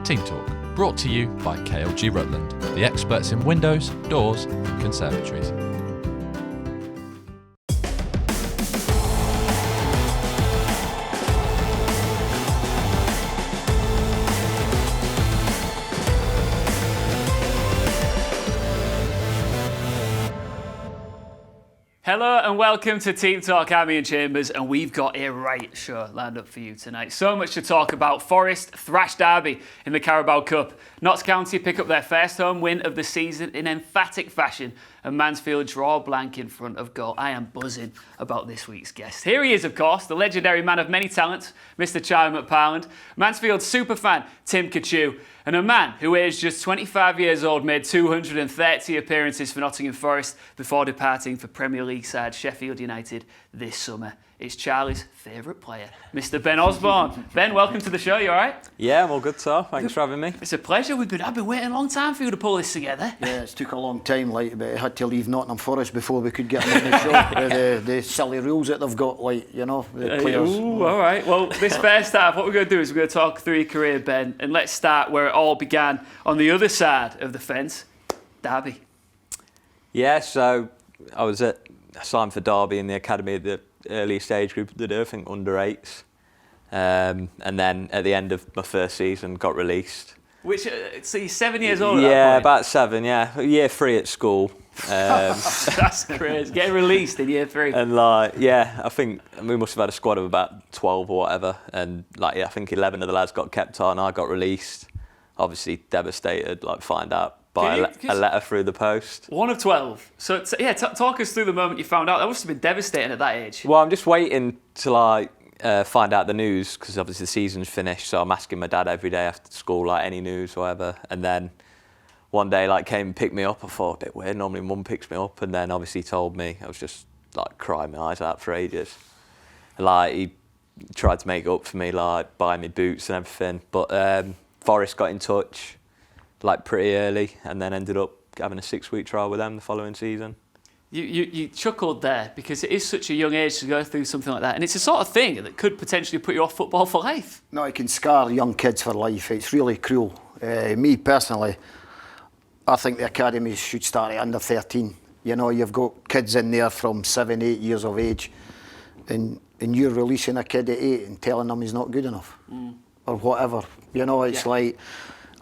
Team Talk, brought to you by KLG Rutland, the experts in windows, doors and conservatories. Hello and welcome to Team Talk. I'm Ian Chambers and we've got a right show lined up for you tonight. So much to talk about. Forest thrash Derby in the Carabao Cup. Notts County pick up their first home win of the season in emphatic fashion, and Mansfield draw blank in front of goal. I am buzzing about this week's guest. Here he is, of course, the legendary man of many talents, Mr. Charlie McParland, Mansfield superfan Tim Cachew, and a man who aged just 25 years old made 230 appearances for Nottingham Forest before departing for Premier League side Sheffield United this summer. It's Charlie's favourite player, Mr. Ben Osborne. Ben, welcome to the show. You all right? Yeah, I'm all good, sir. Thanks for having me. It's a pleasure. I've been waiting a long time for you to pull this together. Yeah, it's took a long time, but I had to leave Nottingham Forest before we could get him on the show. the silly rules that they've got, the players. Ooh, all right. Well, this first half, what we're going to do is we're going to talk through your career, Ben, and let's start where it all began, on the other side of the fence, Derby. Yeah, so I was signed for Derby in the academy at the earliest age group, I think under 8s. And then at the end of my first season, got released. Which, so you're 7 years old at Yeah, that point? about 7, yeah. Year 3 at school. That's crazy. Getting released in year 3. And I think we must have had a squad of about 12 or whatever. And I think 11 of the lads got kept on. I got released. Obviously devastated, find out by a letter through the post. One of 12. So, talk us through the moment you found out. That must have been devastating at that age. Well, I'm just waiting till find out the news, because obviously the season's finished, so I'm asking my dad every day after school, any news or whatever. And then one day, came and picked me up. I thought, a bit weird, normally mum picks me up, and then obviously told me. I was just, crying my eyes out for ages. He tried to make it up for me, buying me boots and everything. But Forest got in touch, pretty early, and then ended up having a 6-week trial with them the following season. You chuckled there, because it is such a young age to go through something like that, and it's the sort of thing that could potentially put you off football for life. No, it can scar young kids for life. It's really cruel. Me personally, I think the academies should start at under 13. You've got kids in there from 7, 8 years of age, and you're releasing a kid at 8 and telling them he's not good enough, or whatever. It's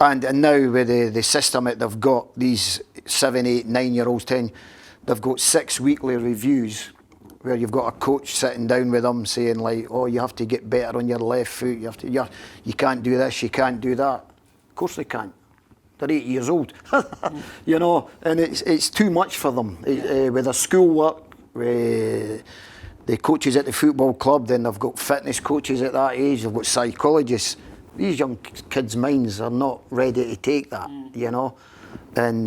and now with the system that they've got, these 7, 8, 9-year-olds, 10, they've got 6 weekly reviews where you've got a coach sitting down with them saying you have to get better on your left foot, you can't do this, you can't do that. Of course they can't. They're 8 years old, and it's too much for them. With their schoolwork, with the coaches at the football club, then they've got fitness coaches at that age, they've got psychologists. These young kids' minds are not ready to take that, and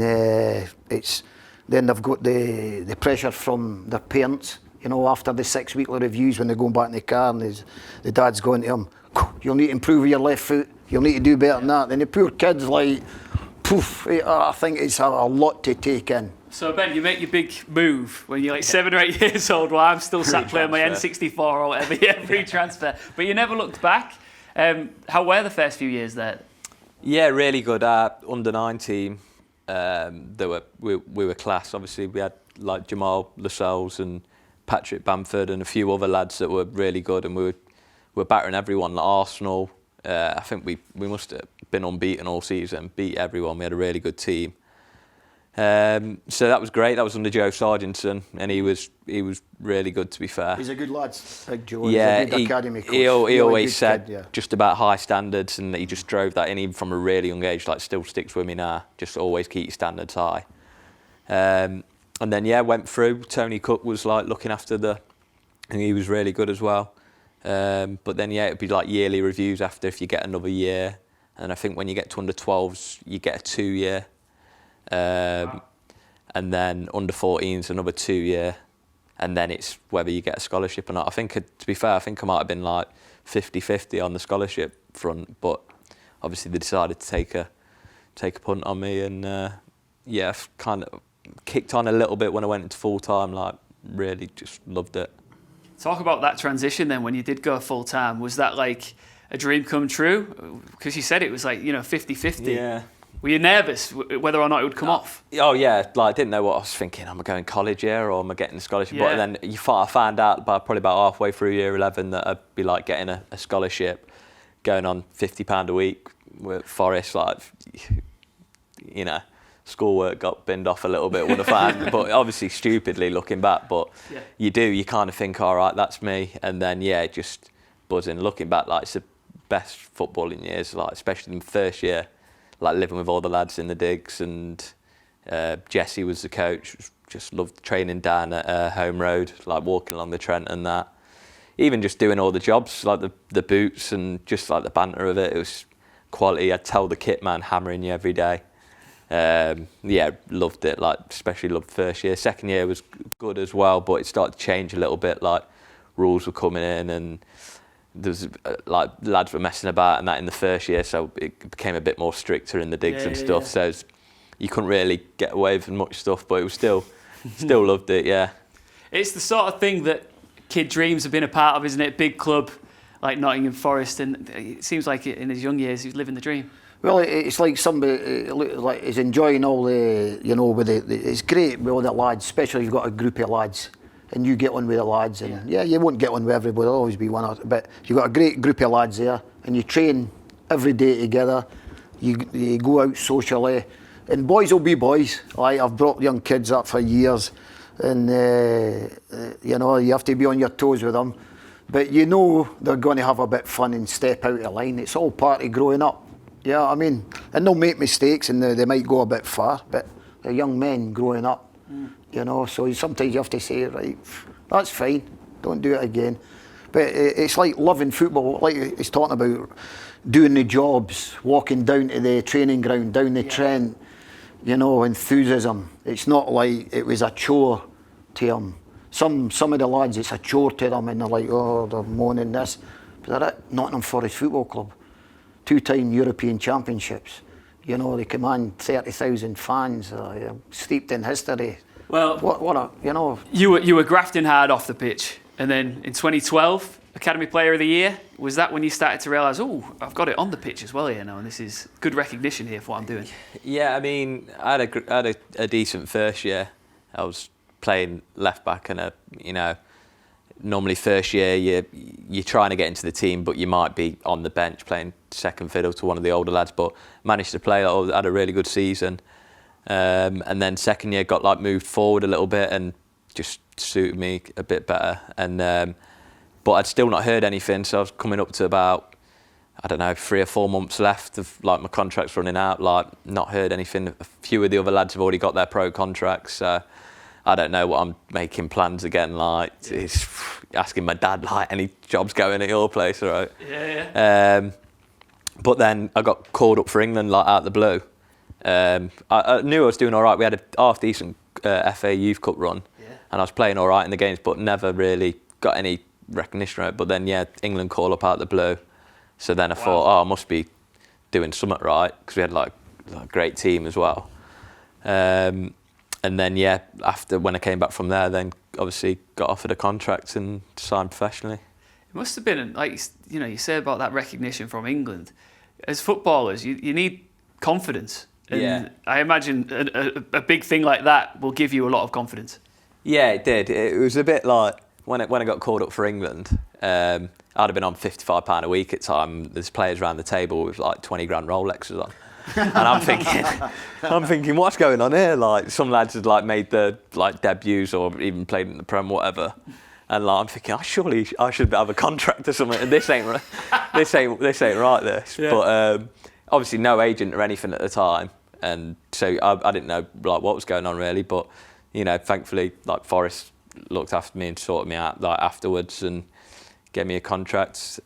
then they've got the pressure from their parents, after the 6 weekly reviews when they're going back in the car and the dad's going to them, you'll need to improve your left foot, you'll need to do better than that. And the poor kids, I think it's a lot to take in. So Ben, you make your big move when you're 7 or 8 years old, while I'm still sat playing my N64 or whatever, free transfer. But you never looked back. How were the first few years there? Yeah, really good. Under 9 team, we were class. Obviously, we had Jamal Lascelles and Patrick Bamford and a few other lads that were really good, and we were battering everyone. Arsenal, I think we must have been unbeaten all season, beat everyone. We had a really good team. So that was great. That was under Joe Sargentson, and he was really good, to be fair. He's a good lad, Big Joe. Yeah, he's a good academy coach. He always said kid, yeah. just about high standards, and he just drove that in even from a really young age. Still sticks with me now. Just always keep your standards high. And then went through. Tony Cook was looking after and he was really good as well. But then it'd be yearly reviews after if you get another year, and I think when you get to under 12s you get a 2-year. And then under 14s another 2-year, and then it's whether you get a scholarship or not. I think, to be fair, I might have been 50-50 on the scholarship front, but obviously they decided to take a punt on me, and I've kind of kicked on a little bit when I went into full time. Really just loved it. Talk about that transition then when you did go full time. Was that a dream come true? Because you said it was like, 50-50. Yeah. Were you nervous whether or not it would come off? Oh yeah, like I didn't know what I was thinking. Am I going college here or am I getting a scholarship? Yeah. But then I found out probably about halfway through year 11 that I'd be like getting a scholarship, going on £50 a week with Forest. Like, schoolwork got binned off a little bit, would have found. But obviously stupidly looking back. But you kind of think, all right, that's me. And then just buzzing. Looking back, like it's the best footballing years, like especially in the first year. Like living with all the lads in the digs, and Jesse was the coach. Just loved training down at Home Road, like walking along the Trent and that. Even just doing all the jobs, like the boots and just like the banter of it. It was quality. I'd tell the kit man hammering you every day. Loved it. Like especially loved first year. Second year was good as well, but it started to change a little bit. Like rules were coming in and there was like lads were messing about and that in the first year, so it became a bit more stricter in the digs and stuff. So you couldn't really get away with much stuff, but it was still loved it. Yeah, it's the sort of thing that kid dreams have been a part of, isn't it? Big club like Nottingham Forest, and it seems like in his young years he's living the dream. Well, it's like somebody like is enjoying all the, it's great with all the lads, especially if you've got a group of lads. And you get on with the lads, and you won't get on with everybody. There'll always be one, but you've got a great group of lads there, and you train every day together. You go out socially, and boys will be boys. I've brought young kids up for years, and you have to be on your toes with them, but they're going to have a bit of fun and step out of line. It's all part of growing up. Yeah, I mean, and they'll make mistakes, and they might go a bit far, but they're young men growing up. So sometimes you have to say, right, that's fine, don't do it again. But it's like loving football, like he's talking about doing the jobs, walking down to the training ground, down the Trent, enthusiasm. It's not like it was a chore to them. Some of the lads, it's a chore to them, and they're like, oh, they're moaning this. But they're at Nottingham Forest Football Club, 2-time European Championships. They command 30,000 fans, steeped in history. Well, You were grafting hard off the pitch, and then in 2012, Academy Player of the Year. Was that when you started to realise, I've got it on the pitch as well here now, and this is good recognition here for what I'm doing? Yeah, I mean, I had a decent first year. I was playing left back, and normally first year you're trying to get into the team, but you might be on the bench playing second fiddle to one of the older lads. But managed to play. I had a really good season. And then second year got moved forward a little bit and just suited me a bit better. And but I'd still not heard anything, so I was coming up to about 3 or 4 months left of my contract's running out. Not heard anything. A few of the other lads have already got their pro contracts. So I don't know what I'm making plans again. It's asking my dad any jobs going at your place, right? Yeah. But then I got called up for England out of the blue. I knew I was doing all right. We had a half decent FA Youth Cup run, and I was playing all right in the games, but never really got any recognition right. But then England call up out of the blue, so then I thought, I must be doing something right, because we had a great team as well. And then after when I came back from there, then obviously got offered a contract and signed professionally. It must have been you say about that recognition from England. As footballers, you need confidence. And I imagine a big thing like that will give you a lot of confidence. Yeah, it did. It was a bit like when I got called up for England, I'd have been on £55 a week at the time. There's players around the table with 20 grand Rolexes on. And I'm thinking, what's going on here? Some lads had made their debuts or even played in the Prem, whatever. And I'm thinking, surely I should have a contract or something. And this ain't right. This Yeah. But obviously no agent or anything at the time. And so I didn't know what was going on really, but thankfully Forest looked after me and sorted me out afterwards and gave me a contract.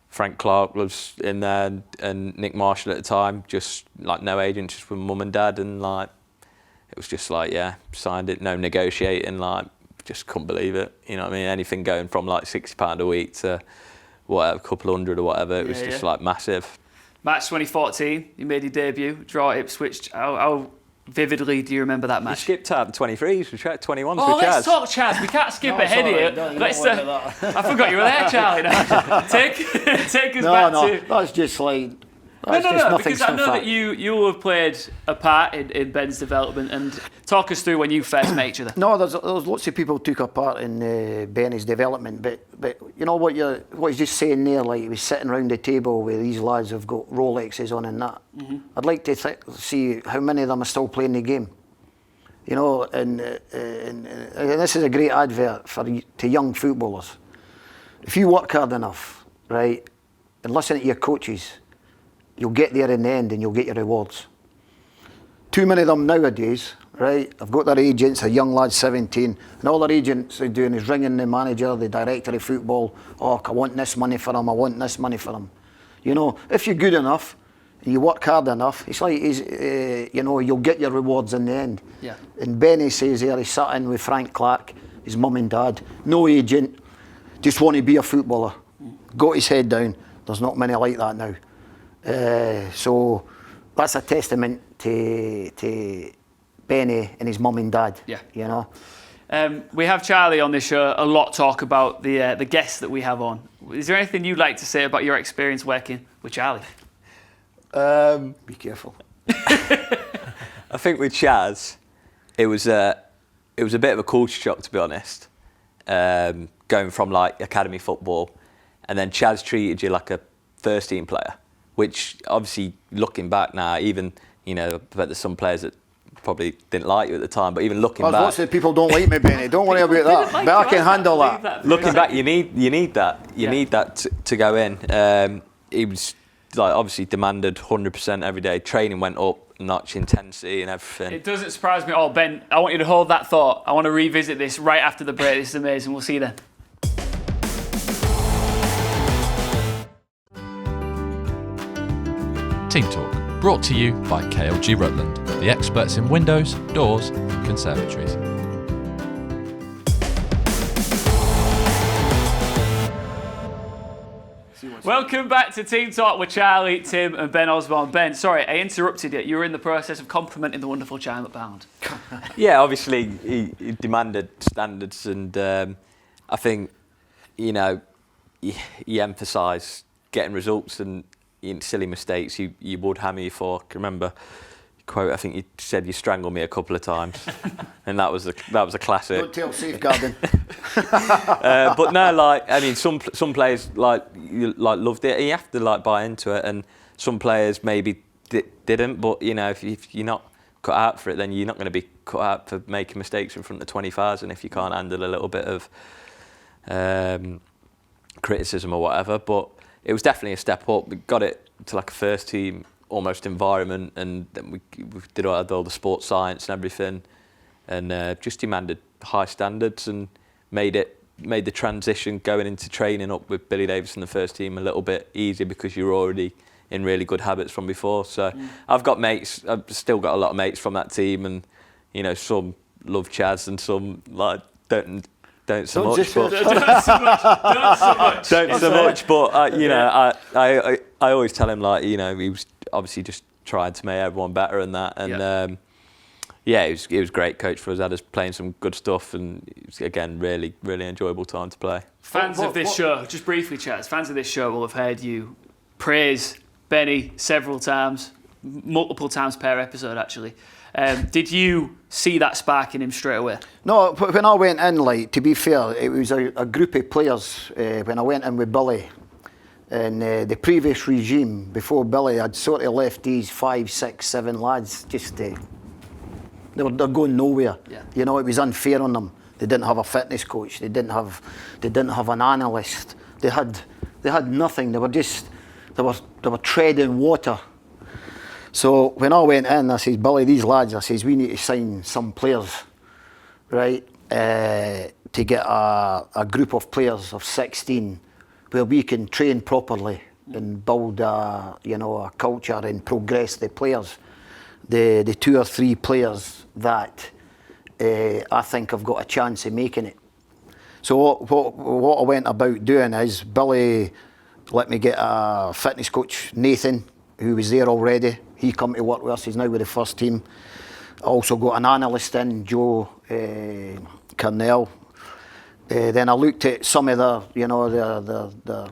Frank Clark was in there and Nick Marshall at the time, just no agent, just with mum and dad, and it was just signed it, no negotiating, just couldn't believe it. You know what I mean? Anything going from £60 a week to whatever, a couple hundred or whatever, it was just massive. March 2014, you made your debut, draw at Ipswich. How vividly do you remember that You match? skipped out the 23s, we tried 21s Oh, with Chaz. let's talk Chaz. We can't skip No, ahead it's all here. right. Don't Let's. worry about that. I forgot you were there, Charlie. No. take us back to. That's just like. No, That's just nothing because I know that you will have played a part in Ben's development, and talk us through when you first met each other. No, there's lots of people took a part in Benny's development, but you know what he's just saying there, like he was sitting around the table with these lads who've got Rolexes on and that. Mm-hmm. I'd like to see how many of them are still playing the game. You know, and this is a great advert to young footballers. If you work hard enough, right, and listen to your coaches, you'll get there in the end and you'll get your rewards. Too many of them nowadays, right, have got their agents, a young lad 17, and all their agents are doing is ringing the manager, the director of football, oh, I want this money for him, I want this money for him. You know, if you're good enough, and you work hard enough, it's like, you know, you'll get your rewards in the end. Yeah. And Benny says there, he sat in with Frank Clark, his mum and dad, no agent, just want to be a footballer. Got his head down. There's not many like that now. So that's a testament to Benny and his mum and dad. Yeah. You know. We have Charlie on this show. A lot talk about the guests that we have on. Is there anything you'd like to say about your experience working with Charlie? Be careful. I think with Chaz, it was a bit of a culture shock, to be honest. Going from like academy football, and then Chaz treated you like a first team player, which obviously looking back now, even I bet there's some players that probably didn't like you at the time, but even looking back, Lots of people don't like me, Benny. Don't worry about that. Like But I you, can handle believe that. looking back, you need that. You Yeah. need that to go in. He was like obviously demanded 100% every day. Training went up a notch, intensity and everything. It doesn't surprise me at all. Ben, I want you to hold that thought. I want to revisit this right after the break. This is amazing. We'll see you then. Team Talk, brought to you by KLG Rutland, the experts in windows, doors, and conservatories. Welcome back to Team Talk with Charlie, Tim, and Ben Osborne. Ben, sorry, I interrupted you. You were in the process of complimenting the wonderful chime at Bound. Yeah, obviously he demanded standards, and I think he emphasised getting results and silly mistakes you would hammer you for. I can remember quote. I think you said you strangled me a couple of times, and that was a classic. Don't tell safeguarding. But no, some players loved it. You have to buy into it, and some players maybe didn't. But if you're not cut out for it, then you're not going to be cut out for making mistakes in front of 20,000 if you can't handle a little bit of criticism or whatever. But it was definitely a step up. We got it to like a first team almost environment, and then we did all the sports science and everything, and just demanded high standards and made the transition going into training up with Billy Davies in the first team a little bit easier because you're already in really good habits from before. So I've still got a lot of mates from that team, and some love Chaz and some don't so much. But I always tell him he was obviously just trying to make everyone better and that, and he was a great coach for us. Had us playing some good stuff, and it was, again, really really enjoyable time to play. Fans of this show, just briefly, Chaz, fans of this show will have heard you praise Benny several times, multiple times per episode actually. Did you see that spark in him straight away? No, when I went in, to be fair, it was a group of players when I went in with Billy. And the previous regime, before Billy, had sort of left these 5, 6, 7 lads they're going nowhere. Yeah. It was unfair on them. They didn't have a fitness coach. They didn't have an analyst. They had nothing. They were treading water. So when I went in, I says, Billy, these lads, I says, we need to sign some players, right, to get a group of players of 16 where we can train properly and build a culture and progress the players. The 2 or 3 players that I think have got a chance of making it. So what I went about doing is Billy let me get a fitness coach, Nathan, who was there already. He come to work with us. He's now with the first team. I also got an analyst in, Joe Cornell. Then I looked at some of the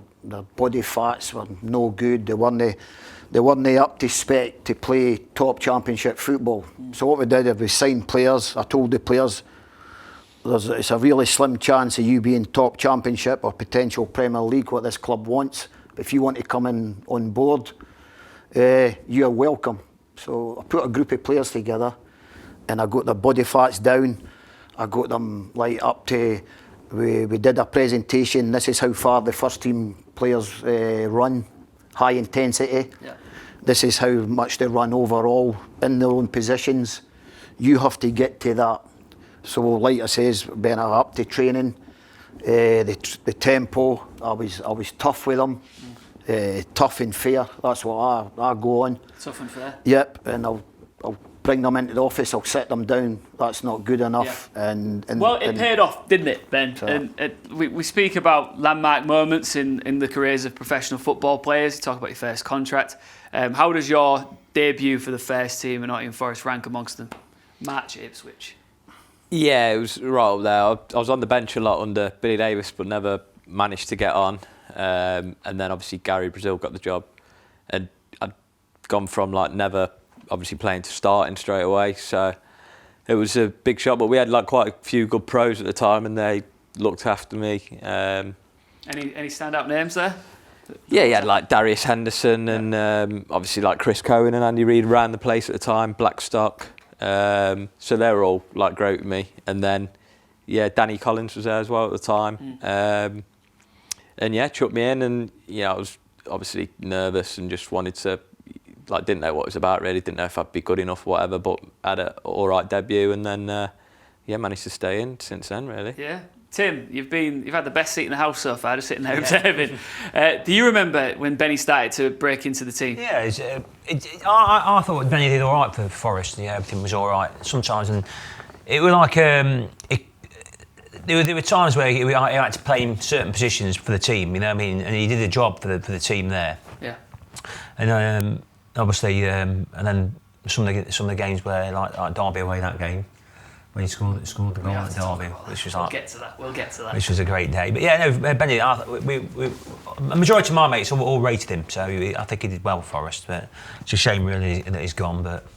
body fats were no good. They weren't up to spec to play top championship football. So what we did is we signed players. I told the players, it's a really slim chance of you being top championship or potential Premier League, what this club wants. But if you want to come in on board, you're welcome. So I put a group of players together and I got their body fats down. I got them like up to, we did a presentation. This is how far the first team players run, high intensity. Yeah. This is how much they run overall in their own positions. You have to get to that. So like I says, being up to training, the tempo, I was tough with them. Tough and fair, that's what I go on. Tough and fair? Yep, and I'll bring them into the office, I'll sit them down, that's not good enough. Yeah. Well, it paid off, didn't it, Ben? So, and we speak about landmark moments in the careers of professional football players. You talk about your first contract. How does your debut for the first team at Nottingham Forest rank amongst them? March at Ipswich. Yeah, it was right up there. I was on the bench a lot under Billy Davis, but never managed to get on. And then obviously Gary Brazil got the job, and I'd gone from like never obviously playing to starting straight away, so it was a big shock. But we had like quite a few good pros at the time, and they looked after me. Any standout names there? Yeah, you had like Darius Henderson and obviously like Chris Cohen and Andy Reid around the place at the time, Blackstock. So they were all like great with me, and then Danny Collins was there as well at the time. And yeah, chucked me in, and I was obviously nervous and just wanted to, didn't know what it was about really, didn't know if I'd be good enough or whatever, but had an alright debut, and then managed to stay in since then really. Yeah. Tim, you've had the best seat in the house so far, just sitting there observing. Do you remember when Benny started to break into the team? Yeah, I thought Benny did all right for Forest. Yeah, everything was all right sometimes, and it was like there were times where he had to play in certain positions for the team. You know what I mean? And he did a job for the team there. Yeah. And obviously, and then some of the games where like Derby away, that game, when he scored the goal at Derby, which was like... We'll get to that. Which was a great day. But yeah, no, Benny, a majority of my mates all rated him, so I think he did well for Forest. But it's a shame really that he's gone, but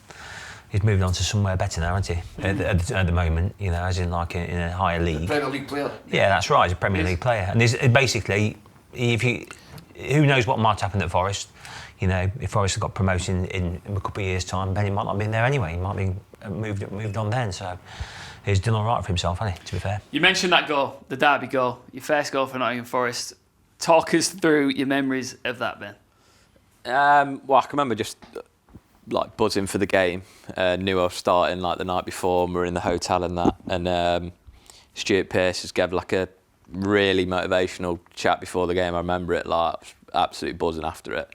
he's moved on to somewhere better now, hasn't he? At the moment, as in like in a higher league. Premier League player. Yeah, that's right. He's a Premier League player, and basically, who knows what might happen at Forest? If Forest had got promoted in a couple of years' time, Benny might not have been there anyway. He might be moved on then. So he's done all right for himself, hasn't he? To be fair. You mentioned that goal, the Derby goal, your first goal for Nottingham Forest. Talk us through your memories of that, Ben. Well, I can remember just buzzing for the game. Knew I was starting the night before, and we were in the hotel and that. And Stuart Pearce just gave a really motivational chat before the game. I remember it absolutely buzzing after it.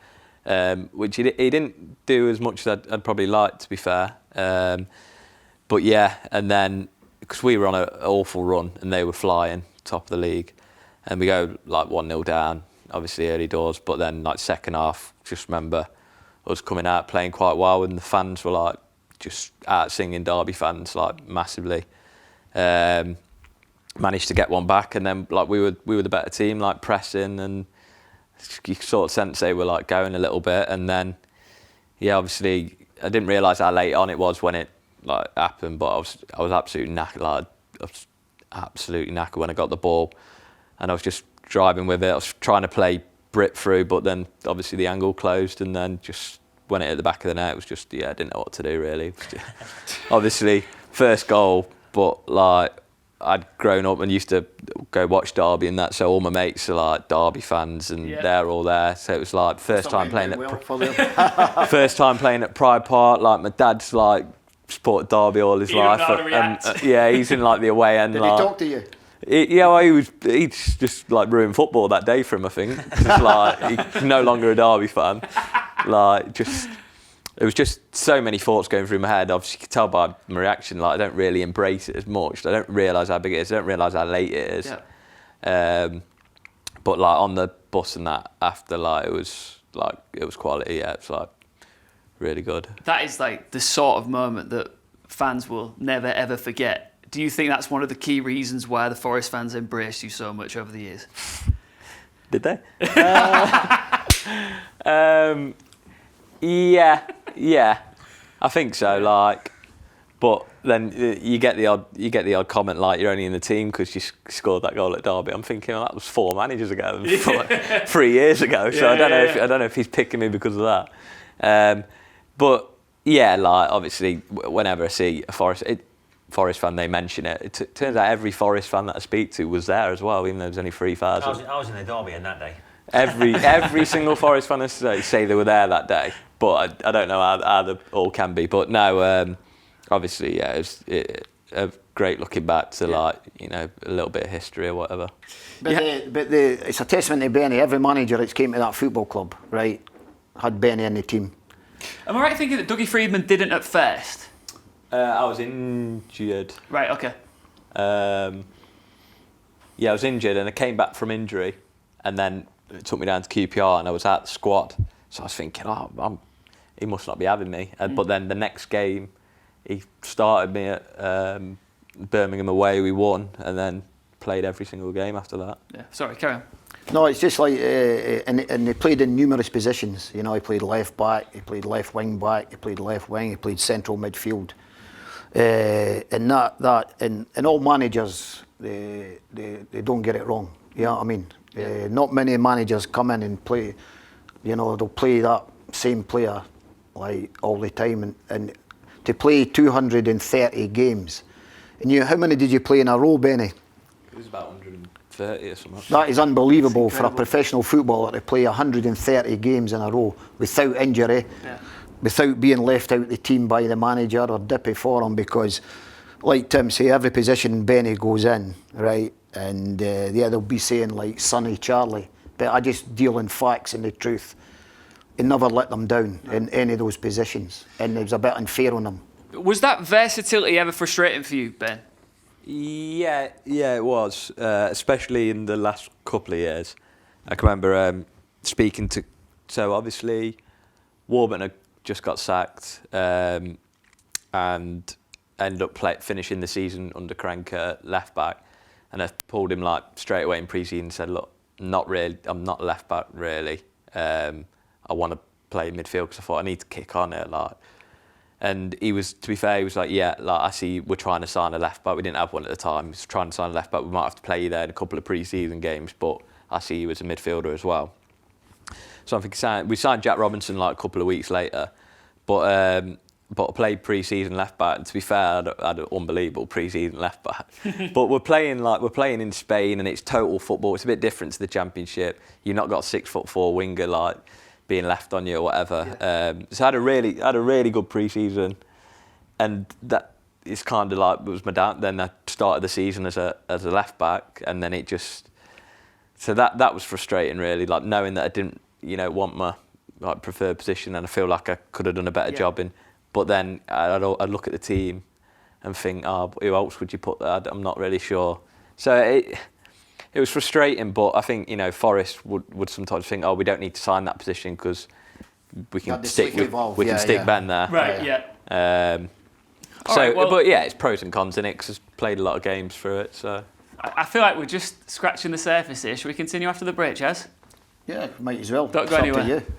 Which he didn't do as much as I'd probably like, to be fair. But yeah, and then because we were on an awful run and they were flying top of the league, and we go 1-0 down, obviously early doors. But then second half, just remember us coming out playing quite well, and the fans were just out singing Derby fans massively. Managed to get one back, and then we were the better team, pressing, and you sort of sense they were going a little bit. And then obviously I didn't realise how late on it was when it happened, but I was absolutely knackered. I was absolutely knackered when I got the ball, and I was just driving with it. I was trying to play Brit through, but then obviously the angle closed, and then just when it hit the back of the net, it was just I didn't know what to do really. Obviously first goal, but I'd grown up and used to go watch Derby and that, so all my mates are Derby fans, and they're all there. So it was first time playing at Pride Park. My dad's supported Derby all his life. He's in the away end. Did he talk to you? He's just ruined football that day for him, I think. He's no longer a Derby fan. There was just so many thoughts going through my head. Obviously, you could tell by my reaction, I don't really embrace it as much. I don't realise how big it is. I don't realise how late it is. Yeah. But on the bus and that after, it was quality. Yeah, it's really good. That is the sort of moment that fans will never ever forget. Do you think that's one of the key reasons why the Forest fans embraced you so much over the years? Did they? Yeah, I think so. Like, but then you get the odd comment like you're only in the team because you scored that goal at Derby. I'm thinking that was 4 managers ago, like 3 years ago. So I don't know if he's picking me because of that. But yeah, like obviously, whenever I see a Forest fan, they mention it. It turns out every Forest fan that I speak to was there as well, even though there was only 3,000. I was in the Derby on that day. Every single Forest fan say they were there that day, but I don't know how they all can be. But no, obviously, yeah, it was great looking back to like a little bit of history or whatever. But it's a testament to Benny. Every manager that's came to that football club, right, had Benny in the team. Am I right thinking that Dougie Freedman didn't at first? I was injured. Right. Okay. Yeah, I was injured and I came back from injury, and then it took me down to QPR and I was at the squad. So I was thinking, he must not be having me. But then the next game, he started me at Birmingham away. We won, and then played every single game after that. Yeah. Sorry, carry on. No, it's just like, and they played in numerous positions. You know, he played left back, he played left wing back, he played left wing, he played central midfield. And and all managers, they don't get it wrong. You know what I mean? Not many managers come in and play. You know, they'll play that same player like all the time, and to play 230 games. And how many did you play in a row, Benny? It was about 130 or something. That is unbelievable for a professional footballer to play 130 games in a row without injury, without being left out the team by the manager or dippy for him, because, like Tim say, every position Benny goes in, right, and they'll be saying like Sonny, Charlie, but I just deal in facts and the truth. He never let them down in any of those positions, and it was a bit unfair on them. Was that versatility ever frustrating for you, Ben? Yeah, it was, especially in the last couple of years. I can remember speaking to, so obviously Warburton had just got sacked and ended up finishing the season under Kroenke left back, and I pulled him like straight away in pre-season and said, look, not really, I'm not left back really. I want to play midfield because I thought I need to kick on it like. And he was, to be fair, he was like, yeah, like I see we're trying to sign a left back. We didn't have one at the time. He was trying to sign a left back. We might have to play you there in a couple of pre-season games, but I see you as a midfielder as well. So I'm thinking, we signed Jack Robinson like a couple of weeks later, but I played pre-season left back. And to be fair, I had an unbelievable pre-season left back. But we're playing in Spain, and it's total football. It's a bit different to the Championship. You've not got 6'4" winger like being left on you or whatever. So I had a really good pre-season, and that is kind of like, it was my down. Then I started the season as a left back, and then it just, so that was frustrating really, like knowing that I didn't want my like preferred position, and I feel like I could have done a better job in. But then I'd look at the team and think, who else would you put there? I'm not really sure. So it was frustrating, but I think Forest would sometimes think, we don't need to sign that position because we can stick Ben there. Right. Yeah. But yeah, it's pros and cons in it because I've played a lot of games through it. So I feel like we're just scratching the surface here. Should we continue after the break, Chaz? Yeah, might as well. Don't go anywhere. It's up to you.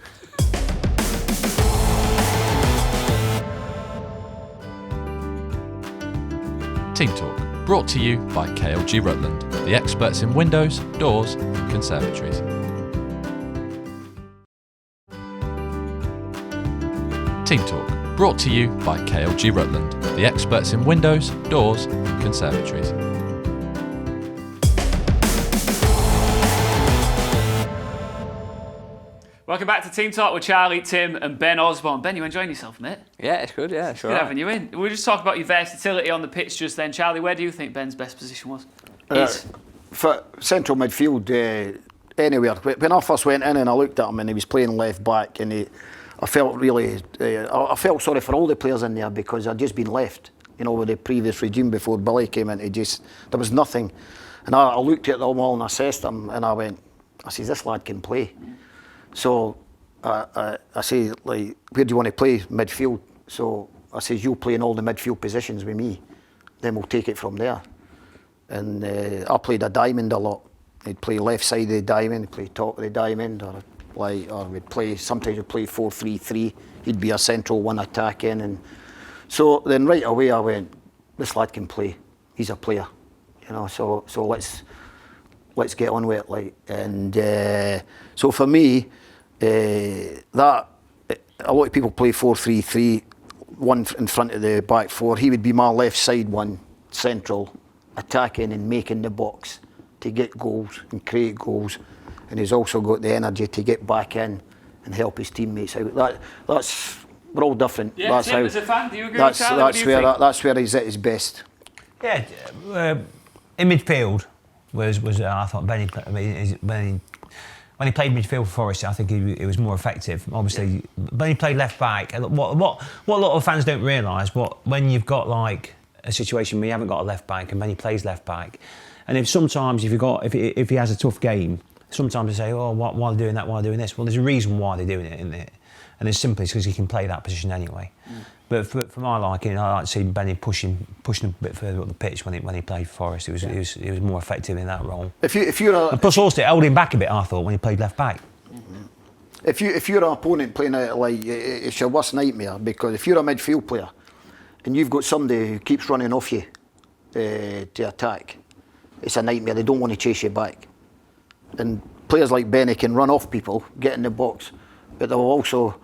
Team Talk, brought to you by KLG Rutland, the experts in windows, doors and conservatories. Team Talk, brought to you by KLG Rutland, the experts in windows, doors and conservatories. Welcome back to Team Talk with Charlie, Tim and Ben Osborne. Ben, you enjoying yourself, mate? yeah, it's good. Yeah, sure. Good having you in. We'll just talk about your versatility on the pitch just then. Charlie, where do you think Ben's best position was? For central midfield, anywhere. When I first went in and I looked at him and he was playing left back, and I felt really, I felt sorry for all the players in there because I'd just been left, with the previous regime before Billy came in. there was nothing. And I looked at them all and assessed them, and I said, this lad can play. So I say, like, where do you want to play? Midfield. So I says, you'll play in all the midfield positions with me, then we'll take it from there. And I played a diamond a lot. He'd play left side of the diamond, he'd play top of the diamond, or we'd play, sometimes we'd play 4-3-3. He'd be a central one attacking. And so then right away I went, this lad can play. He's a player, you know. So let's get on with it, like. And so for me, that a lot of people play 4-3-3, one in front of the back four. He would be my left side one, central, attacking and making the box to get goals and create goals. And he's also got the energy to get back in and help his teammates out. That's we're all different. Yeah, that's Tim, how, as a fan, do you agree with Charlie? that's where he's at his best. Yeah, in midfield was I thought Benny when he played midfield for Forest, I think he was more effective. Obviously, when he played left back, what a lot of fans don't realise, when you've got like a situation where you haven't got a left back and Benny plays left back, and if he has a tough game, sometimes they say, oh, why are they doing that? Why are they doing this? Well, there's a reason why they're doing it, isn't it? And it's simply because he can play that position anyway. But for my liking, I like to see Benny pushing a bit further up the pitch when he played for Forest. He was more effective in that role. And plus also it held him back a bit, I thought, when he played left back. If you're an opponent playing out, like, it's your worst nightmare, because if you're a midfield player and you've got somebody who keeps running off you to attack, it's a nightmare. They don't want to chase you back. And players like Benny can run off people, get in the box, but they've also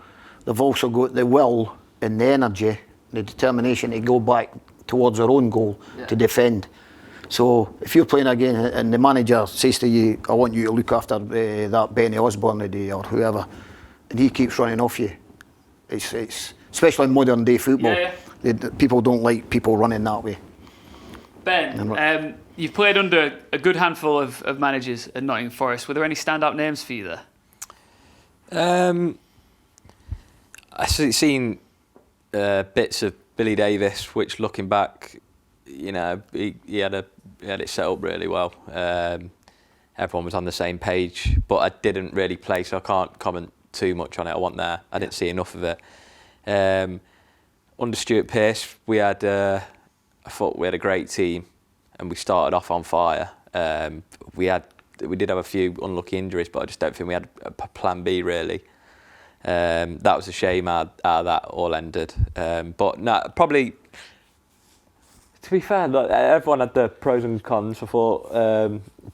got the will and the energy, the determination to go back towards their own goal to defend. So if you're playing again and the manager says to you, I want you to look after that Benny Osborne today or whoever, and he keeps running off you, it's especially in modern day football, people don't like people running that way. Ben, you've played under a good handful of managers at Nottingham Forest. Were there any standout names for you there? I've seen bits of Billy Davis, which looking back, you know, he had it set up really well. Everyone was on the same page, but I didn't really play, so I can't comment too much on it. I wasn't there. I didn't see enough of it. Under Stuart Pearce, I thought we had a great team, and we started off on fire. We did have a few unlucky injuries, but I just don't think we had a plan B really. That was a shame how that all ended. But no, probably, to be fair, like, everyone had their pros and cons. I thought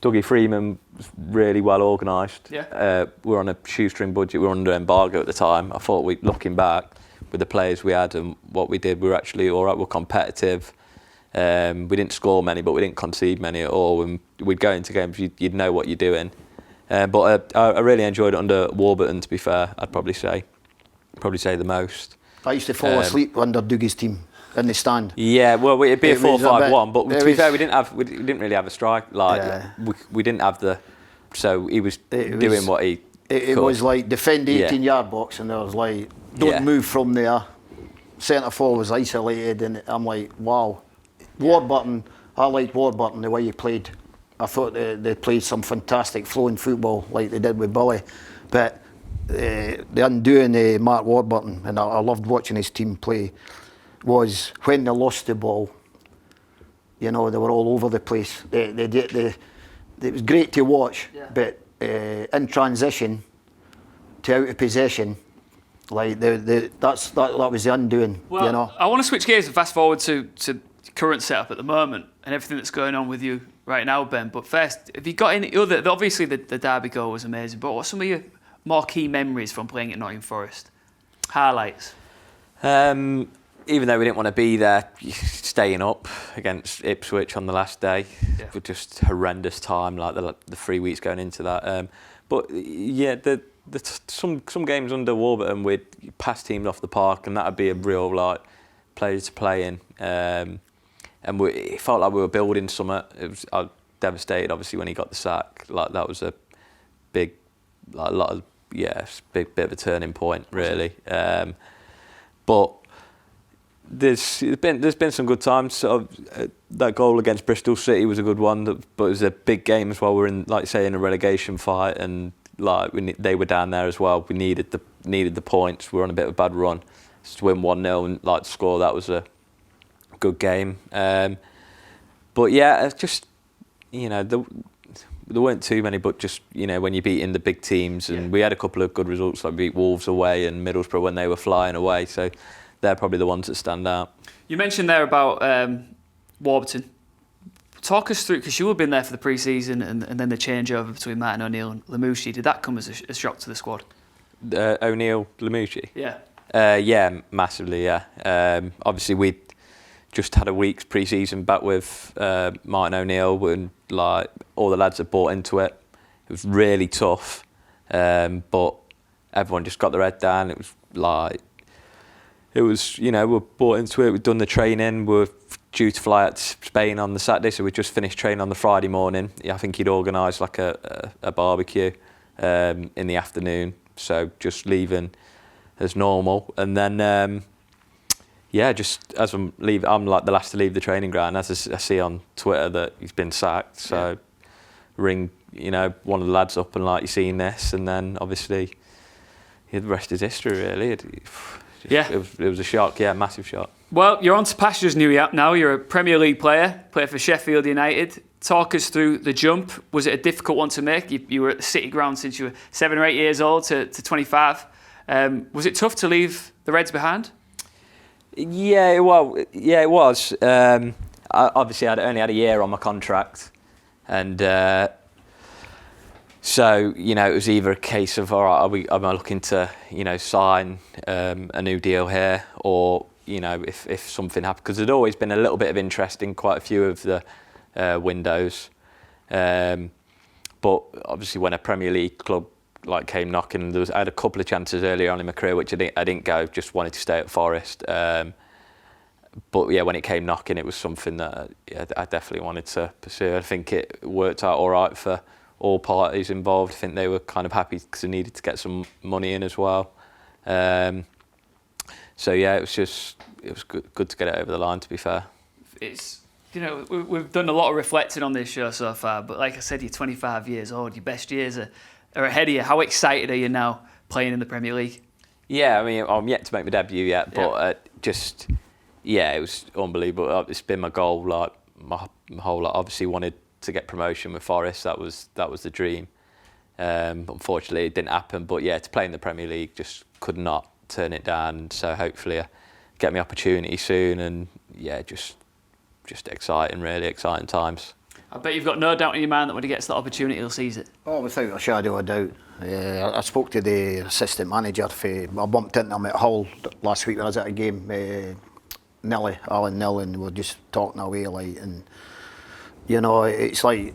Dougie Freeman was really well organised. Yeah. We were on a shoestring budget. We were under embargo at the time. I thought, looking back, with the players we had and what we did, we were actually all right. We're competitive. We didn't score many, but we didn't concede many at all. And we'd go into games, you'd know what you're doing. But I really enjoyed it under Warburton, to be fair. I'd probably say the most. I used to fall asleep under Dougie's team in the stand. Yeah, well, it'd be a 4-5-1, but to be fair, we didn't really have a strike. Like we didn't have the. So he was doing what he. It was like defend the 18-yard box, and there was like don't move from there. Centre forward was isolated, and I'm like, wow. Warburton, I liked Warburton the way he played. I thought they played some fantastic flowing football like they did with Billy, but the undoing Mark Warburton, and I loved watching his team play, was when they lost the ball. You know, they were all over the place. It was great to watch, but in transition to out of possession, like that was the undoing. Well, you know? I want to switch gears and fast forward to current setup at the moment and everything that's going on with you right now, Ben. But first, have you got any other? Obviously, the Derby goal was amazing. But what's some of your more key memories from playing at Nottingham Forest? Highlights. Even though we didn't want to be there, staying up against Ipswich on the last day was just horrendous time. Like the 3 weeks going into that. But yeah, some games under Warburton we'd pass teams off the park, and that'd be a real like place to play in. And it felt like we were building something. I was devastated, obviously, when he got the sack. Like that was a big, bit of a turning point, really. But there's been some good times. That goal against Bristol City was a good one, but it was a big game as well. We're in, like say, in a relegation fight, and like they were down there as well. We needed the points. We were on a bit of a bad run, to win 1-0 and like score. That was a good game. But yeah, it's just, you know, there weren't too many, but just, you know, when you're beating the big teams, and we had a couple of good results, like beat Wolves away and Middlesbrough when they were flying away, so they're probably the ones that stand out. You mentioned there about Warburton. Talk us through, because you had been there for the pre-season and then the changeover between Martin O'Neill and Lamouchi. Did that come as a shock to the squad? O'Neill, Lamouchi? Yeah. Yeah, massively, yeah. Obviously, we'd just had a week's pre-season back with Martin O'Neill, and like all the lads had bought into it. It was really tough, but everyone just got their head down. It was, you know, we bought into it. We'd done the training. We were due to fly out to Spain on the Saturday, so we just finished training on the Friday morning. I think he'd organised like a barbecue in the afternoon, so just leaving as normal, and then. Yeah, just as I'm like the last to leave the training ground. As I see on Twitter that he's been sacked, so ring, you know, one of the lads up and like, you seen this, and then obviously the rest is history, really. It was a shock, yeah, massive shock. Well, you're on to pastures now. You're a Premier League player, play for Sheffield United. Talk us through the jump. Was it a difficult one to make? You were at the City ground since you were 7 or 8 years old to 25. Was it tough to leave the Reds behind? Yeah, it was. Obviously, I'd only had a year on my contract, and so, you know, it was either a case of, all right, am I looking to, you know, sign a new deal here, or, you know, if something happened, because there'd always been a little bit of interest in quite a few of the windows, but obviously when a Premier League club like came knocking, I had a couple of chances earlier on in my career which I didn't go, just wanted to stay at Forest, but yeah, when it came knocking, it was something that I definitely wanted to pursue. I think it worked out all right for all parties involved. I think they were kind of happy because they needed to get some money in as well, so yeah, it was good to get it over the line, to be fair. It's, you know, we've done a lot of reflecting on this show so far, but like I said, you're 25 years old, your best years are ahead of you. How excited are you now playing in the Premier League? Yeah, I mean, I'm yet to make my debut yet, but it was unbelievable. It's been my goal, like my whole life. Obviously wanted to get promotion with Forest. That was the dream. Unfortunately, it didn't happen. But yeah, to play in the Premier League, just could not turn it down. So hopefully, I get my opportunity soon. And yeah, just exciting, really exciting times. I bet you've got no doubt in your mind that when he gets that opportunity, he'll seize it. Oh, without a shadow of a doubt. I spoke to the assistant manager. I bumped into him at Hull last week when I was at a game. Alan Nil, and we were just talking away, like, and you know, it's like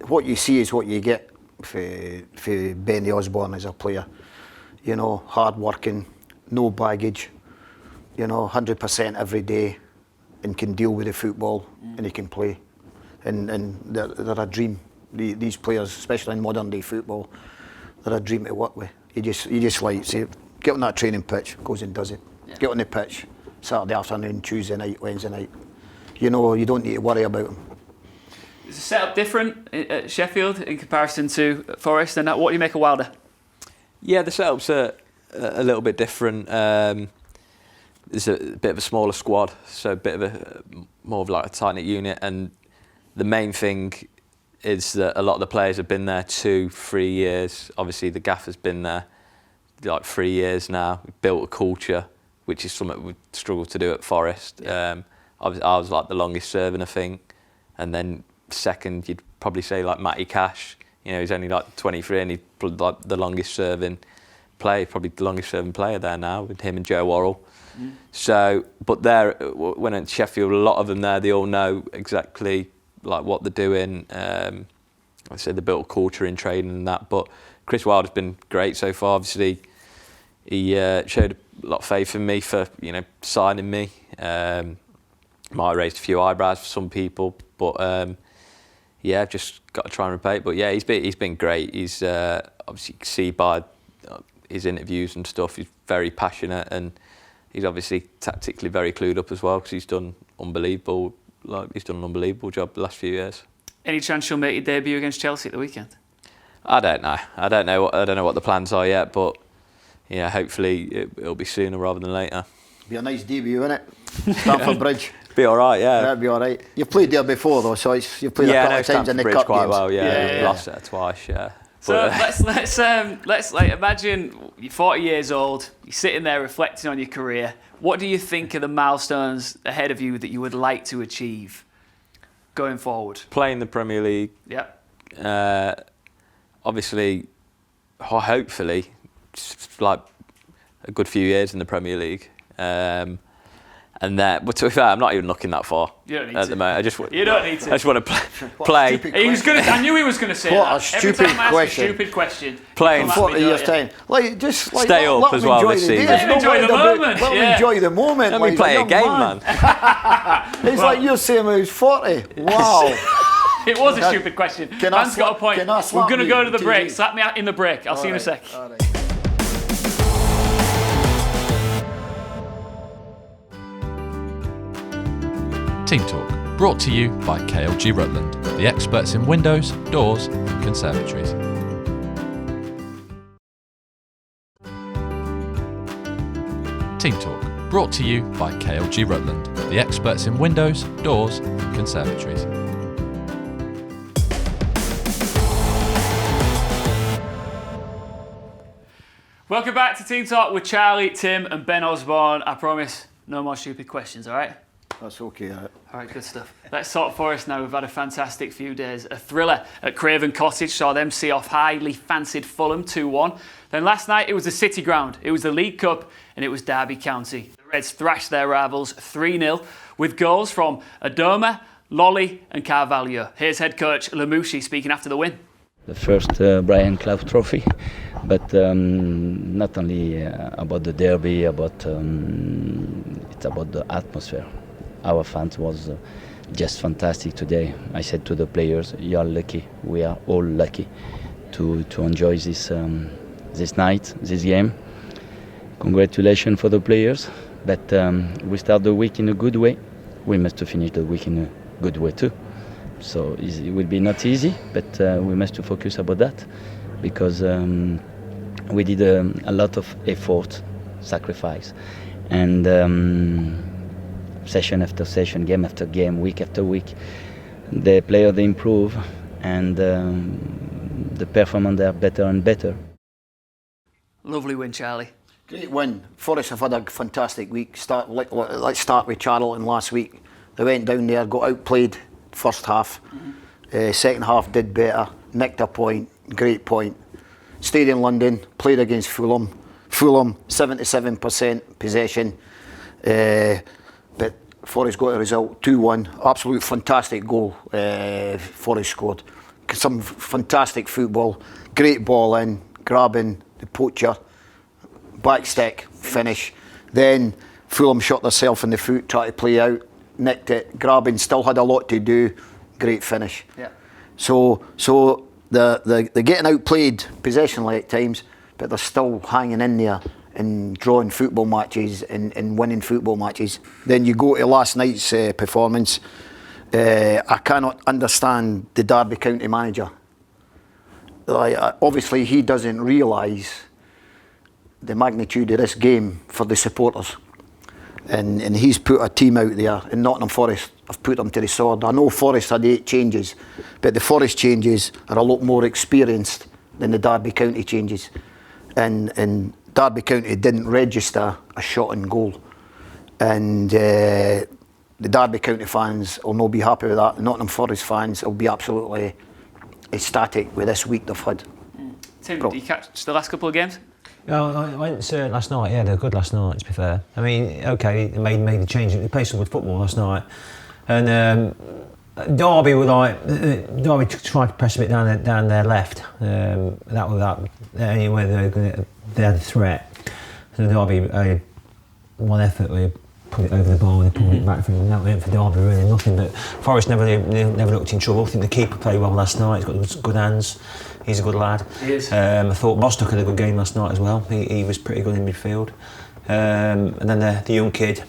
what you see is what you get for Benny Osborne as a player. You know, hard working, no baggage. You know, 100% every day, and can deal with the football, and he can play. And they're a dream. These players, especially in modern day football, they're a dream to work with. You just like say, get on that training pitch, goes and does it. Yeah. Get on the pitch, Saturday afternoon, Tuesday night, Wednesday night. You know, you don't need to worry about them. Is the setup different at Sheffield in comparison to Forest? And what do you make of Wilder? Yeah, the setup's a little bit different. There's a bit of a smaller squad, so a bit of more of like a tight-knit unit, and the main thing is that a lot of the players have been there 2-3 years. Obviously, the gaffer's been there like 3 years now. We've built a culture, which is something we've struggled to do at Forest. I was like the longest serving, I think, and then second, you'd probably say like Matty Cash. You know, he's only like 23, and he's like the longest serving player, probably the longest serving player there now, with him and Joe Worrell. So, but there, when at Sheffield, a lot of them there, they all know exactly like what they're doing. I said they built a culture in training and that. But Chris Wilder's been great so far. Obviously, he showed a lot of faith in me for, you know, signing me. Might have raised a few eyebrows for some people, but yeah, I've just got to try and repay it. But yeah, he's been great. He's obviously, you can see by his interviews and stuff, he's very passionate, and he's obviously tactically very clued up as well, because he's done an unbelievable job the last few years. Any chance you'll make your debut against Chelsea at the weekend? I don't know. I don't know what the plans are yet, but yeah, hopefully it'll be sooner rather than later. Be a nice debut, won't it? Stamford Bridge. Be all right, yeah. That'd be all right. You've played there before though, so you've played a couple of times in the Bridge cup quite games. well, yeah. Yeah. Lost there twice, yeah. So But, let's like imagine you're 40 years old, you're sitting there reflecting on your career. What do you think are the milestones ahead of you that you would like to achieve going forward? playing the Premier League, obviously, hopefully, like a good few years in the Premier League. And that, but to be fair, I'm not even looking that far You don't need at to. the moment. You don't need to. I just want to play. I knew he was going to say What that. a stupid Every time I ask question. a stupid question, Playing you come at 40 me, years don't you? time. Like, just like, Stay up let as them well enjoy this the day. season. There's Let no them enjoy worrying the about- moment, Let them yeah. enjoy the moment. Let like me play a a young game, man. It's like you're saying when he was 40. Wow. It was a stupid question. Can I Man's got a slap- point. can I We're slap going to you, go to the TG? break. Slap me out in the break. I'll see you in a sec. All right. Team Talk, brought to you by KLG Rutland, the experts in windows, doors, and conservatories. Team Talk, brought to you by KLG Rutland, the experts in windows, doors, and conservatories. Welcome back to Team Talk with Charlie, Tim, and Ben Osborne. I promise, no more stupid questions, all right? That's okay. All right, good stuff. Let's talk Forest now. We've had a fantastic few days. A thriller at Craven Cottage saw them see off highly fancied Fulham 2-1. Then last night it was the City Ground. It was the League Cup and it was Derby County. The Reds thrashed their rivals 3-0 with goals from Adoma, Lolly and Carvalho. Here's head coach Lamouchi speaking after the win. The first Brian Clough Trophy, but not only about the derby, it's about the atmosphere. Our fans was just fantastic today. I said to the players, "You are lucky. We are all lucky to enjoy this night, this game. Congratulations for the players. But we start the week in a good way. We must finish the week in a good way too. So it will be not easy, but we must focus about that because we did a lot of effort, sacrifice, and session after session, game after game, week after week, the players they improve and the performance they are better and better. Lovely win, Charlie. Great win. Forest have had a fantastic week. Let's start with Charlton last week. They went down there, got outplayed first half. Second half did better, nicked a point, great point. Stayed in London, played against Fulham. Fulham, 77% possession. But Forest got a result, 2-1. Absolute fantastic goal Forest scored. Some fantastic football, great ball in, grabbing the poacher, back stick, finish. Then Fulham shot themselves in the foot, tried to play out, nicked it. Grabbing still had a lot to do, great finish. Yeah. So they're getting outplayed possessionally at times, but they're still hanging in there and drawing football matches and winning football matches. Then you go to last night's performance. I cannot understand the Derby County manager. Obviously, he doesn't realise the magnitude of this game for the supporters. And he's put a team out there, and Nottingham Forest have put them to the sword. I know Forest had 8 changes, but the Forest changes are a lot more experienced than the Derby County changes. And Derby County didn't register a shot on goal. And the Derby County fans will not be happy with that. The Nottingham Forest fans will be absolutely ecstatic with this week they've had. Tim, did you catch the last couple of games? I went last night. Yeah, they were good last night. To be fair, I mean, okay, they made the change. They played some good football last night, and Derby were like Derby tried to press a bit down their left. That was that anyway. They had a threat. So Derby one effort where they put it over the bar and they pulled it back from them. That went for Derby really nothing. But Forest never looked in trouble. I think the keeper played well last night. He's got good hands. He's a good lad. He is. I thought Bostock had a good game last night as well. He was pretty good in midfield. And then the young kid,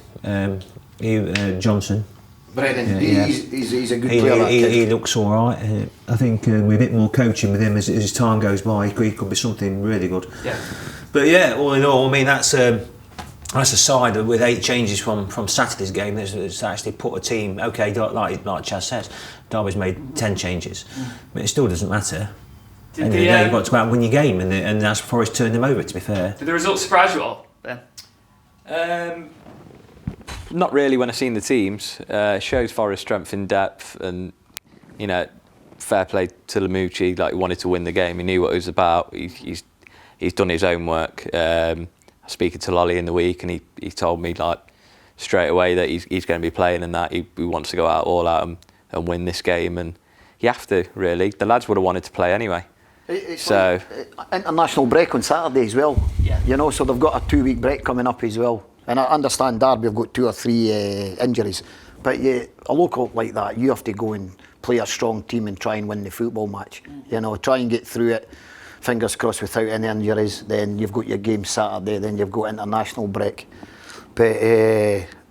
Johnson. Brennan, Yeah. he's a good player. That kid. He looks all right. I think with a bit more coaching with him as time goes by, he could be something really good. Yeah. But yeah, all in all, I mean that's a side with 8 changes from Saturday's game that's actually put a team. Okay, like Chaz says, Derby's made 10 changes, but it still doesn't matter. End of the day, you've got to go out and win your game, and that's Forest turned them over. To be fair, did the results surprise you all then? Not really when I've seen the teams. It shows Forest strength in depth, and you know, fair play to Lamouchi. Like, he wanted to win the game. He knew what it was about. He's done his own work. I was speaking to Lolly in the week, and he told me like straight away that he's going to be playing, and that he wants to go out all out and win this game. And you have to, really. The lads would have wanted to play anyway. It's like international break on Saturday as well. Yeah. You know, so they've got a 2-week break coming up as well. And I understand Derby have got 2 or 3 injuries, but a local like that, you have to go and play a strong team and try and win the football match. You know, try and get through it, fingers crossed, without any injuries. Then you've got your game Saturday, then you've got international break. But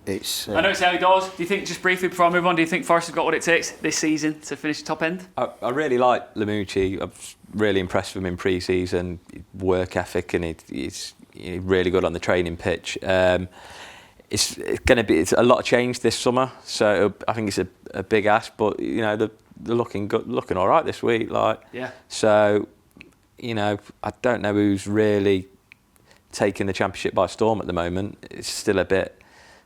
it's... I know it's early doors. Do you think, just briefly before I move on, do you think Forest have got what it takes this season to finish top end? I really like Lamouchi. I was really impressed with him in pre-season. Work ethic, and he's really good on the training pitch. It's going to be a lot of change this summer, so I think it's a big ask. But you know, they're looking all right this week. So you know, I don't know who's really taking the championship by storm at the moment. It's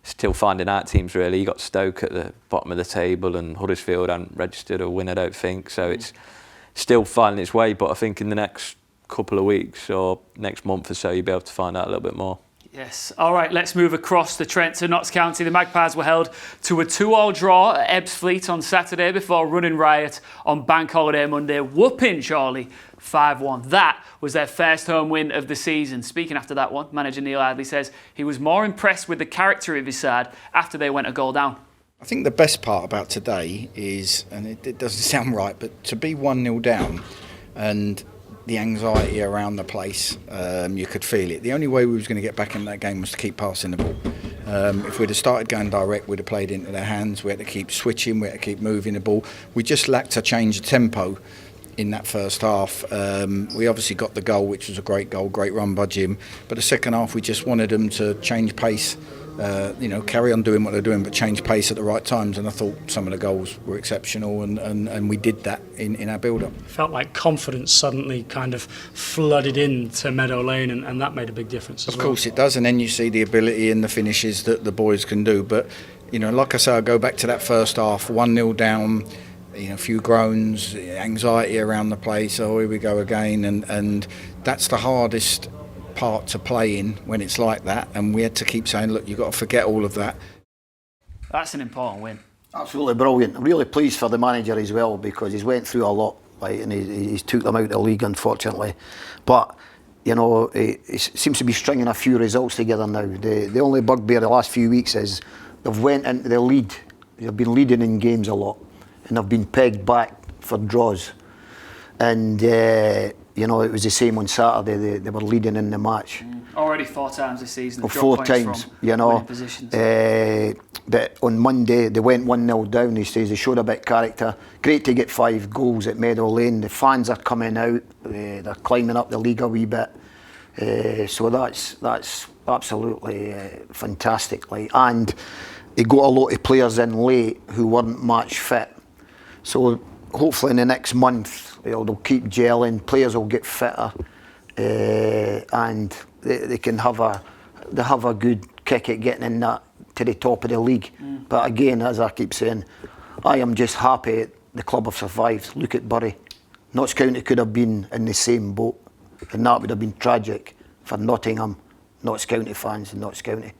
still finding out teams, really. You got Stoke at the bottom of the table, and Huddersfield haven't registered a win, I don't think. So it's still finding its way. But I think in the next couple of weeks or next month or so, you'll be able to find out a little bit more. Yes. All right, let's move across the Trent to Notts County. The Magpies were held to a 2-2 draw at Ebbsfleet on Saturday before running riot on Bank Holiday Monday, whooping Chorley 5-1. That was their first home win of the season. Speaking after that one, manager Neil Adley says he was more impressed with the character of his side after they went a goal down. I think the best part about today is, and it doesn't sound right, but to be 1-0 down and the anxiety around the place, you could feel it. The only way we was going to get back in that game was to keep passing the ball. If we'd have started going direct, we'd have played into their hands. We had to keep switching, we had to keep moving the ball. We just lacked a change of tempo in that first half. We obviously got the goal, which was a great goal, great run by Jim. But the second half, we just wanted them to change pace, carry on doing what they're doing, but change pace at the right times. And I thought some of the goals were exceptional, and we did that in our build-up. Felt like confidence suddenly kind of flooded into Meadow Lane, and that made a big difference as well. Of course it does, and then you see the ability and the finishes that the boys can do. But, you know, like I say, I go back to that first half, 1-0 down, you know, a few groans, anxiety around the place, oh, here we go again, and that's the hardest part to play in when it's like that, and we had to keep saying, look, you've got to forget all of that. That's an important win. Absolutely brilliant. I'm really pleased for the manager as well, because he's went through a lot, and he's took them out of the league, unfortunately. But, you know, he seems to be stringing a few results together now. The only bugbear the last few weeks is they've went into the lead. They've been leading in games a lot, and they've been pegged back for draws. And, you know, it was the same on Saturday. They were leading in the match. Already 4 times this season. Well, 4 times, you know. But on Monday, they went 1-0 down. He says they showed a bit of character. Great to get 5 goals at Meadow Lane. The fans are coming out. They're climbing up the league a wee bit. So that's absolutely fantastic. And they got a lot of players in late who weren't match fit. So hopefully in the next month, they'll keep gelling. Players will get fitter, and they can have a good kick at getting in that to the top of the league. But again, as I keep saying, I am just happy the club have survived. Look at Bury. Notts County could have been in the same boat, and that would have been tragic for Nottingham, Notts County fans and Notts County.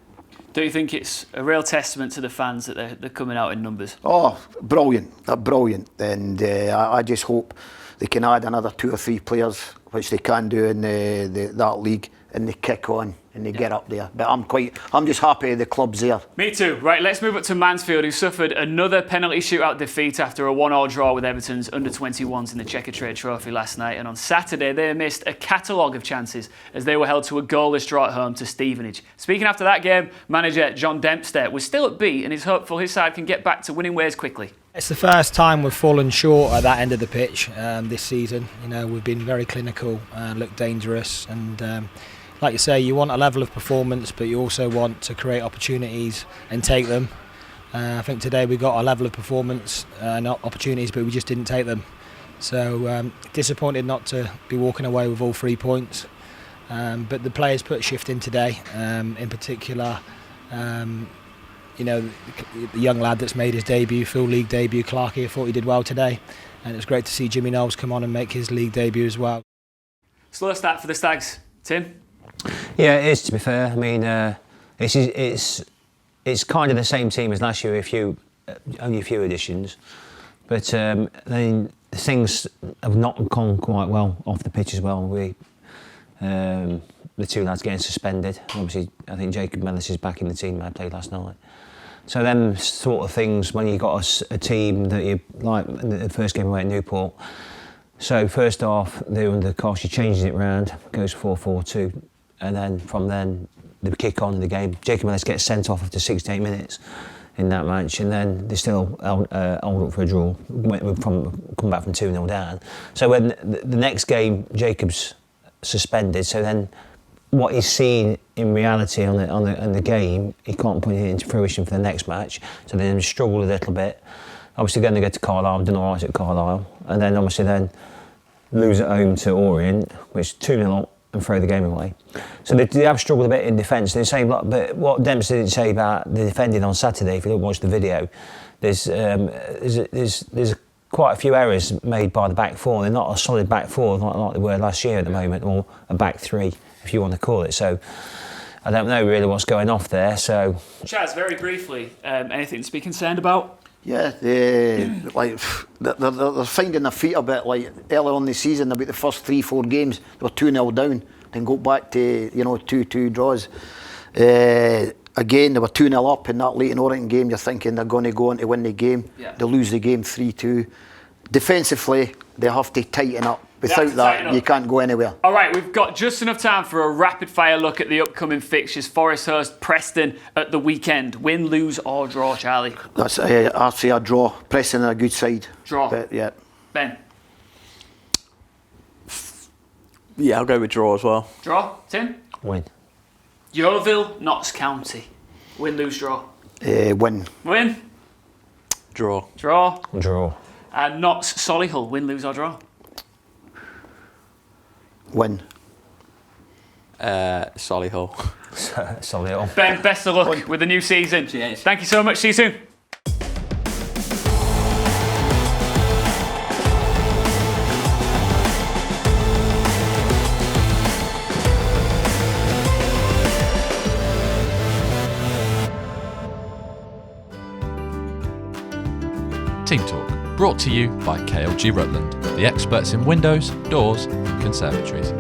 Do you think it's a real testament to the fans that they're coming out in numbers? Oh, brilliant. They're brilliant. And I just hope they can add another 2 or 3 players, which they can do in that league, and they kick on and they get up there. But I'm just happy the club's there. Me too. Right, let's move up to Mansfield, who suffered another penalty shootout defeat after a 1-1 draw with Everton's under-21s in the Checkatrade Trophy last night. And on Saturday, they missed a catalogue of chances as they were held to a goalless draw at home to Stevenage. Speaking after that game, manager John Dempster was still upbeat and is hopeful his side can get back to winning ways quickly. It's the first time we've fallen short at that end of the pitch this season. You know, we've been very clinical, looked dangerous, and like you say, you want a level of performance, but you also want to create opportunities and take them. I think today we got a level of performance and opportunities, but we just didn't take them. So disappointed not to be walking away with all 3 points. But the players put a shift in today. In particular, you know, the young lad that's made his debut, full league debut, Clarkey, I thought he did well today. And it was great to see Jimmy Knowles come on and make his league debut as well. Slow start for the Stags. Tim? Yeah, it is, to be fair. I mean, it's kind of the same team as last year, only a few additions. But then things have not gone quite well off the pitch as well. The 2 lads getting suspended. Obviously, I think Jacob Mellis is back in the team that played last night. So them sort of things, when you got a team that you like, the first game away at Newport. So first half, they're under cost, you're changing it round, goes 4-4-2, and then from then, the kick on in the game. Jacob Mellis gets sent off after 68 minutes in that match, and then they still held up for a draw, come back from 2-0 down. So when the next game, Jacob's suspended, so then what he's seen in reality on the game, he can't put it into fruition for the next match. So then he struggled a little bit. Obviously then they go to Carlisle, done all right at Carlisle, and then obviously then lose at home to Orient, which 2-0 up and throw the game away. So they have struggled a bit in defence. They're saying, but what Dempsey didn't say about the defending on Saturday, if you don't watch the video, there's quite a few errors made by the back four. They're not a solid back four like they were last year at the moment, or a back three, if you want to call it. So I don't know really what's going off there. So Chaz, very briefly, anything to be concerned about? Yeah, they're finding their feet a bit. Like early on in the season, about the first 3-4 games, they were 2-0 down, then go back to 2-2 draws. Again, they were 2-0 up in that Leyton Orient game. You're thinking they're going to go on to win the game. Yeah. They lose the game 3-2. Defensively, they have to tighten up. Without that, you can't go anywhere. All right, we've got just enough time for a rapid-fire look at the upcoming fixtures. Forest host Preston at the weekend. Win, lose or draw, Charlie? That's I'd say a draw. Preston are a good side. Draw. But, yeah. Ben? Yeah, I'll go with draw as well. Draw. Tim? Win. Yeovil, Notts County. Win, lose, draw? Win. Win? Draw. Draw. Draw. And Notts Solihull. Win, lose or draw? Win. Solihull. Solihull. Ben, best of luck with the new season. Cheers. Thank you so much. See you soon. Team Talk, brought to you by KLG Rutland, the experts in windows, doors, and conservatories.